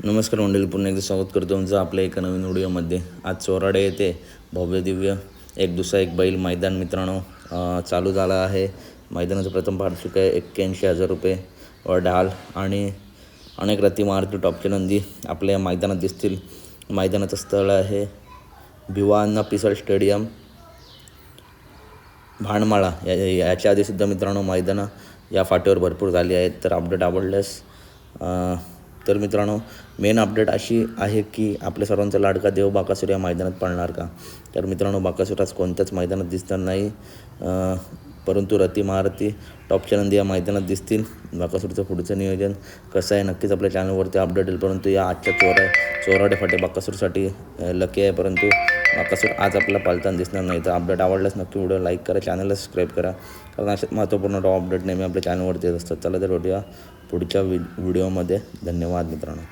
नमस्कार मंडळी, पुन्हा एकदा स्वागत करतो तुमचं आपल्या एका नवीन व्हिडिओमध्ये. आज चोराडे येथे भव्य दिव्य एक दुसरा एक बैल मैदान मित्रांनो चालू झाला आहे. मैदानाचं प्रथम पारितोषिक आहे 81,000 रुपये व ढाल आणि अनेक रथी मारुती टॉपचे नंदी आपल्या मैदानात दिसतील. मैदानाचं स्थळ आहे भिवाना पिसळ स्टेडियम भांडमाळा. याच्या आधीसुद्धा मित्रांनो मैदानं या फाटीवर भरपूर झाली आहेत. तर अपडेट आवडल्यास तर मित्रांनो मेन अपडेट अशी आहे की आपल्या सर्वांचा लाडका देव बाकासूर या मैदानात पळणार का. तर मित्रांनो बाकासूर आज कोणत्याच मैदानात दिसणार नाही, परंतु रथी महारथी टॉपच्या नंदी या मैदानात दिसतील. बाकासूरचं पुढचं नियोजन कसं आहे नक्कीच आपल्या चॅनलवरती अपडेट येईल. परंतु या आजच्या चोराडे फाटे बाकासूरसाठी लकी आहे, परंतु बाकासूर आज आपल्याला पालताना दिसणार नाही. तर अपडेट आवडल्यास नक्की व्हिडिओ लाईक करा, चॅनलला सबस्क्राईब करा, कारण अशाच महत्त्वपूर्ण अपडेट नेहमी आपल्या चॅनलवरती येत असतात. चला तर भेटूया पुढच्या व्हिडिओमध्ये. धन्यवाद मित्रांनो.